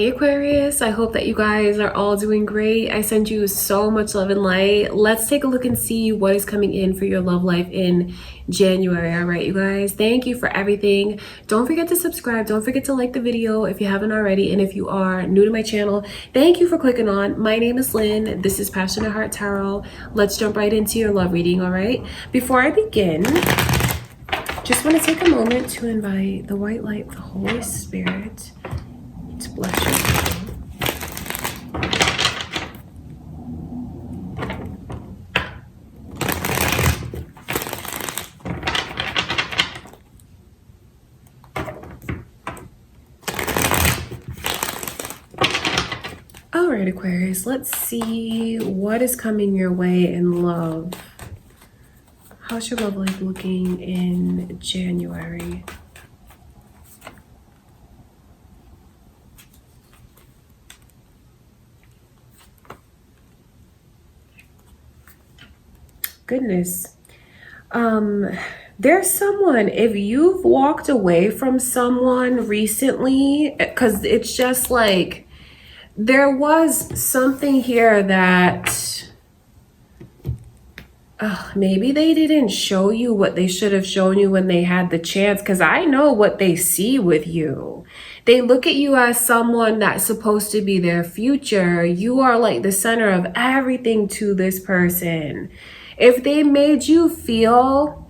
Aquarius, I hope that you guys are all doing great. I send you so much love and light. Let's take a look and see what is coming in for your love life in January. All right, you guys, thank you for everything. Don't forget to subscribe. Don't forget to like the video if you haven't already. And if you are new to my channel, thank you for clicking on. My name is Lynn. This is Passionate Heart Tarot. Let's jump right into your love reading, all right? Before I begin, just want to take a moment to invite the white light of the Holy Spirit to bless you. All right, Aquarius, let's see what is coming your way in love. How's your love life looking in January? Goodness. There's someone, if you've walked away from someone recently, because it's just like there was something here that maybe they didn't show you what they should have shown you when they had the chance, because I know what they see with you. They look at you as someone that's supposed to be their future. You are like the center of everything to this person. If they made you feel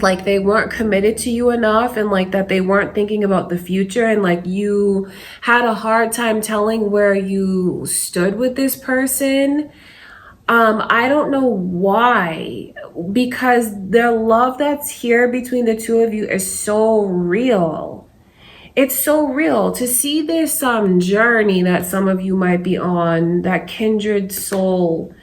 like they weren't committed to you enough and like that they weren't thinking about the future and like you had a hard time telling where you stood with this person, I don't know why, because the love that's here between the two of you is so real. It's so real to see this journey that some of you might be on, that kindred soul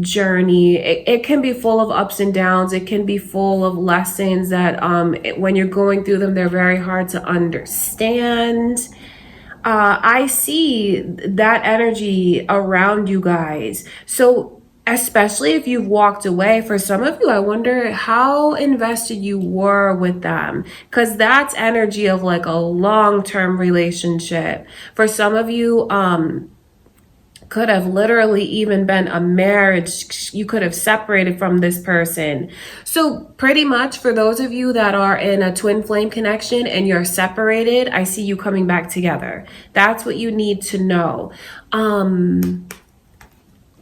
journey. It can be full of ups and downs. It can be full of lessons that when you're going through them, they're very hard to understand. I see that energy around you guys. So especially if you've walked away, for some of you, I wonder how invested you were with them, because that's energy of like a long-term relationship. For some of you, could have literally even been a marriage. You could have separated from this person. So pretty much for those of you that are in a twin flame connection and you're separated, I see you coming back together. That's what you need to know.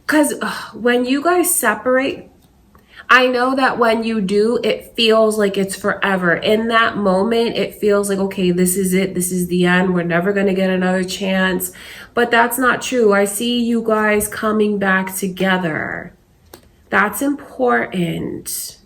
Because when you guys separate, I know that when you do, it feels like it's forever. In that moment, it feels like, okay, this is it. This is the end. We're never going to get another chance. But that's not true. I see you guys coming back together. That's important.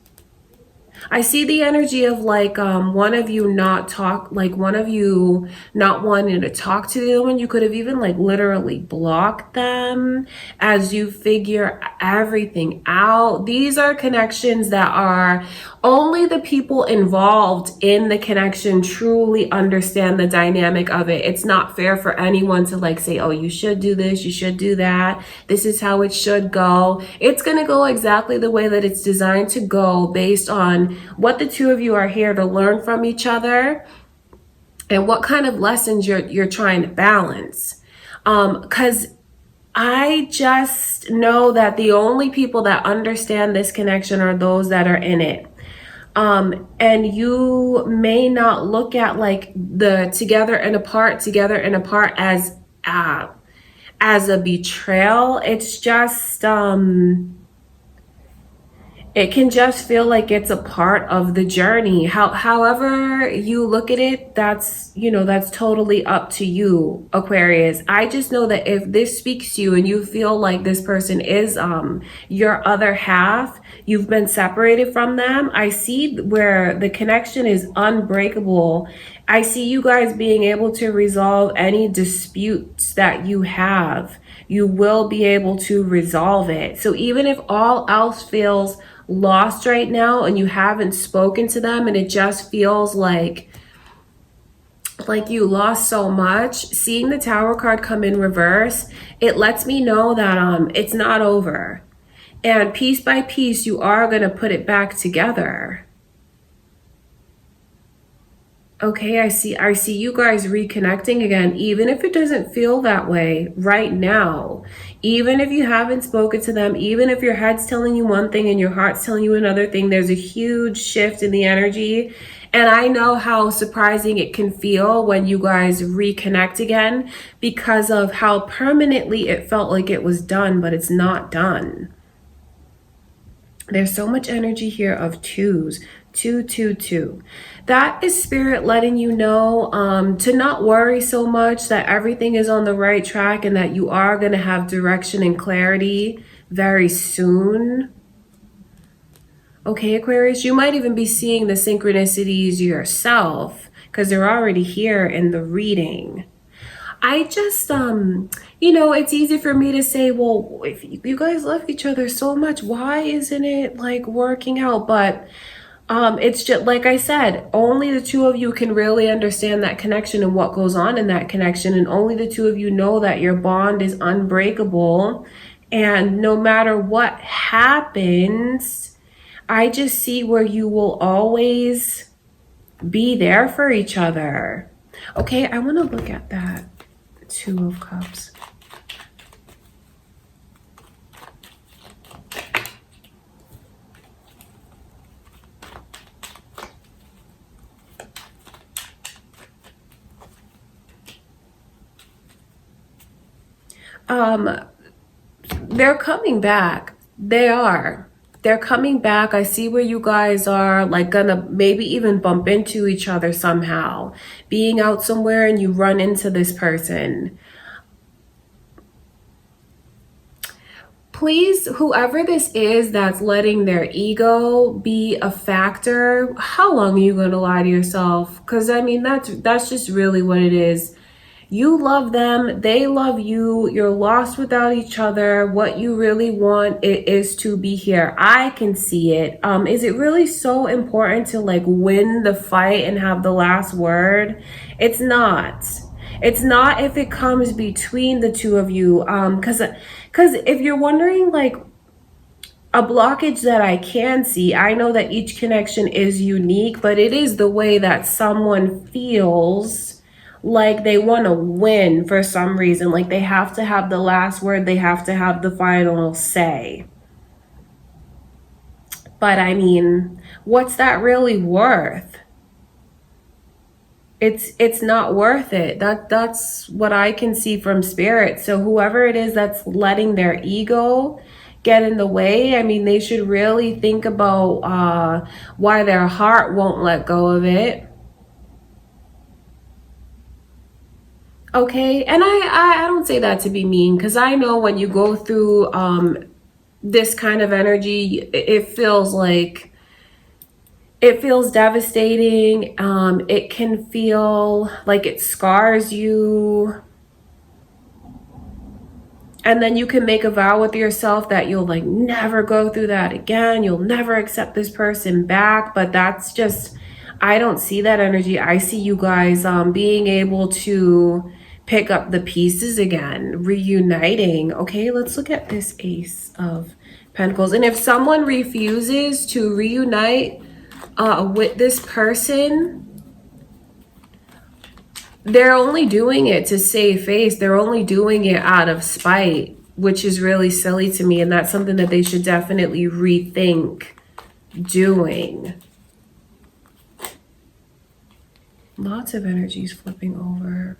I see the energy of like one of you not wanting to talk to the other one. You could have even like literally blocked them as you figure everything out. These are connections that are only the people involved in the connection truly understand the dynamic of it. It's not fair for anyone to like say, oh, you should do this, you should do that. This is how it should go. It's going to go exactly the way that it's designed to go based on what the two of you are here to learn from each other and what kind of lessons you're trying to balance. Because I just know that the only people that understand this connection are those that are in it. And you may not look at like the together and apart as a betrayal. It's just, it can just feel like it's a part of the journey. However you look at it, that's totally up to you, Aquarius. I just know that if this speaks to you and you feel like this person is your other half, you've been separated from them. I see where the connection is unbreakable. I see you guys being able to resolve any disputes that you have. You will be able to resolve it. So even if all else feels lost right now and you haven't spoken to them and it just feels like you lost so much, seeing the Tower card come in reverse, it lets me know that it's not over. And piece by piece, you are going to put it back together. Okay, I see you guys reconnecting again, even if it doesn't feel that way right now. Even if you haven't spoken to them, even if your head's telling you one thing and your heart's telling you another thing, there's a huge shift in the energy. And I know how surprising it can feel when you guys reconnect again because of how permanently it felt like it was done, but it's not done. There's so much energy here of twos, two, two, two. That is spirit letting you know to not worry so much, that everything is on the right track and that you are going to have direction and clarity very soon. Okay, Aquarius, you might even be seeing the synchronicities yourself because they're already here in the reading. I just, it's easy for me to say, well, if you guys love each other so much, why isn't it like working out? But it's just like I said, only the two of you can really understand that connection and what goes on in that connection. And only the two of you know that your bond is unbreakable. And no matter what happens, I just see where you will always be there for each other. Okay, I want to look at that Two of Cups. They're coming back. They are. They're coming back. I see where you guys are like gonna maybe even bump into each other somehow. Being out somewhere and you run into this person. Please, whoever this is that's letting their ego be a factor, how long are you going to lie to yourself? Because I mean, that's just really what it is. You love them, they love you, you're lost without each other. What you really want it is to be here. I can see it. Is it really so important to like win the fight and have the last word? It's not. It's not if it comes between the two of you. Because if you're wondering like a blockage that I can see, I know that each connection is unique, but it is the way that someone feels like they want to win for some reason. Like they have to have the last word. They have to have the final say. But I mean, what's that really worth? It's not worth it. That's what I can see from spirit. So whoever it is that's letting their ego get in the way, I mean, they should really think about why their heart won't let go of it. Okay, and I don't say that to be mean, because I know when you go through this kind of energy, it feels like it feels devastating. It can feel like it scars you. And then you can make a vow with yourself that you'll like never go through that again. You'll never accept this person back. But that's just, I don't see that energy. I see you guys being able to pick up the pieces again, reuniting. Okay, let's look at this Ace of Pentacles. And if someone refuses to reunite with this person, they're only doing it to save face. They're only doing it out of spite, which is really silly to me. And that's something that they should definitely rethink doing. Lots of energies flipping over.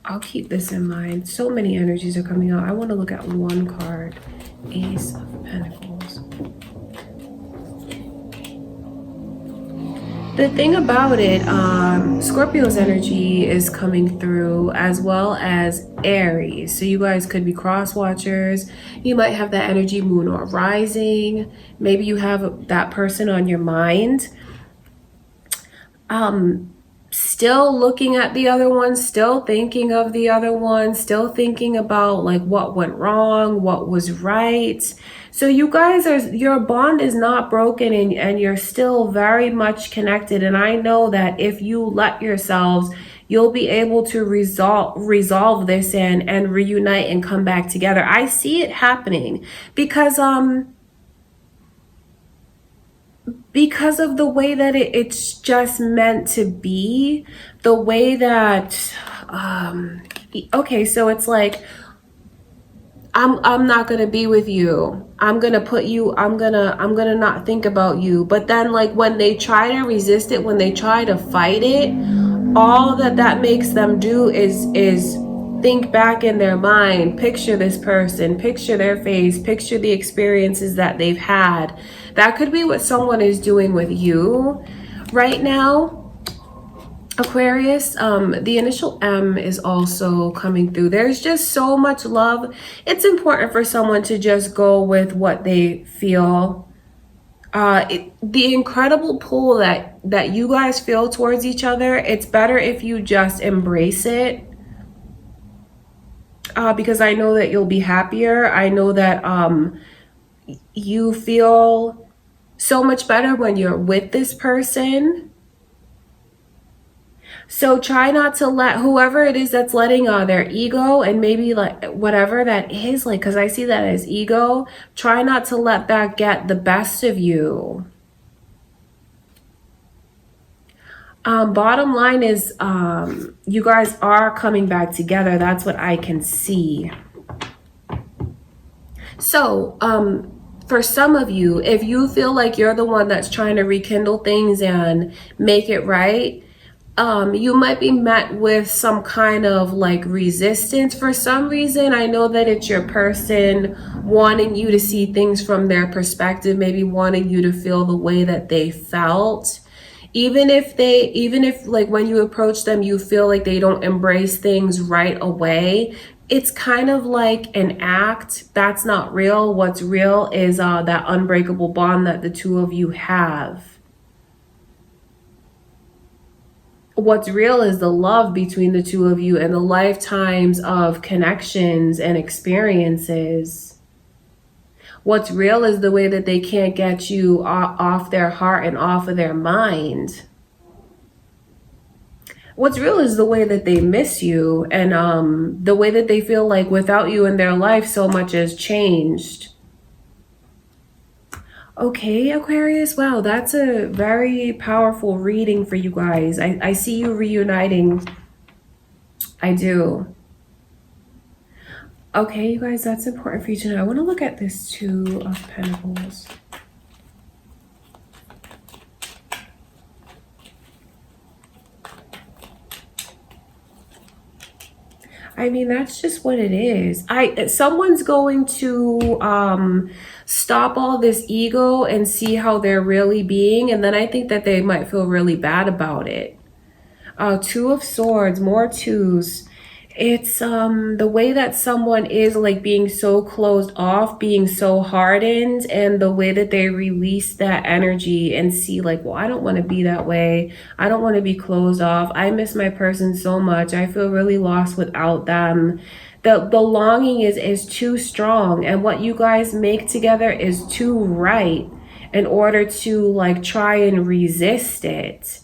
I'll keep this in mind. So many energies are coming out. I want to look at one card. Ace of Pentacles. The thing about it, Scorpio's energy is coming through, as well as Aries. So you guys could be cross watchers. You might have that energy, moon or rising. Maybe you have that person on your mind. Still looking at the other one, still thinking of the other one, still thinking about like what went wrong, what was right. So you guys your bond is not broken, and you're still very much connected. And I know that if you let yourselves, you'll be able to resolve this and reunite and come back together. I see it happening because because of the way that it's just meant to be, the way that okay, so it's like, I'm not gonna be with you. I'm gonna put you, I'm gonna not think about you. But then like when they try to resist it, when they try to fight it, all that makes them do is think back in their mind, picture this person, picture their face, picture the experiences that they've had. That could be what someone is doing with you right now, Aquarius. The initial M is also coming through. There's just so much love. It's important for someone to just go with what they feel. The incredible pull that you guys feel towards each other, it's better if you just embrace it. Because I know that you'll be happier. I know that you feel so much better when you're with this person. So try not to let whoever it is that's letting their ego and maybe like whatever that is, like, because I see that as ego, try not to let that get the best of you. Bottom line is you guys are coming back together. That's what I can see. So for some of you, if you feel like you're the one that's trying to rekindle things and make it right, you might be met with some kind of like resistance for some reason. I know that it's your person wanting you to see things from their perspective, maybe wanting you to feel the way that they felt. Even if like when you approach them, you feel like they don't embrace things right away. It's kind of like an act. That's not real. What's real is that unbreakable bond that the two of you have. What's real is the love between the two of you and the lifetimes of connections and experiences. What's real is the way that they can't get you off their heart and off of their mind. What's real is the way that they miss you and the way that they feel like without you in their life, so much has changed. Okay, Aquarius, wow, that's a very powerful reading for you guys. I see you reuniting. I do. Okay, you guys, that's important for you to know. I want to look at this Two of Pentacles. I mean, that's just what it is. Someone's going to stop all this ego and see how they're really being, and then I think that they might feel really bad about it. Two of Swords, more twos. It's the way that someone is like being so closed off, being so hardened, and the way that they release that energy and see like, well, I don't want to be that way. I don't want to be closed off. I miss my person so much. I feel really lost without them. The longing is too strong, and what you guys make together is too right in order to like try and resist it.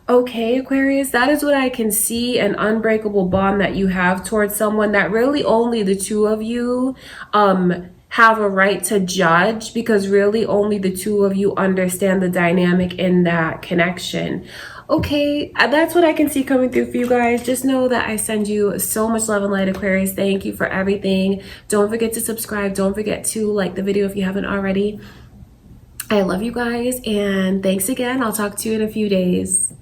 Okay, Aquarius, that is what I can see, an unbreakable bond that you have towards someone that really only the two of you have a right to judge, because really only the two of you understand the dynamic in that connection. Okay, that's what I can see coming through for you guys. Just know that I send you so much love and light, Aquarius. Thank you for everything. Don't forget to subscribe. Don't forget to like the video if you haven't already. I love you guys, and thanks again. I'll talk to you in a few days.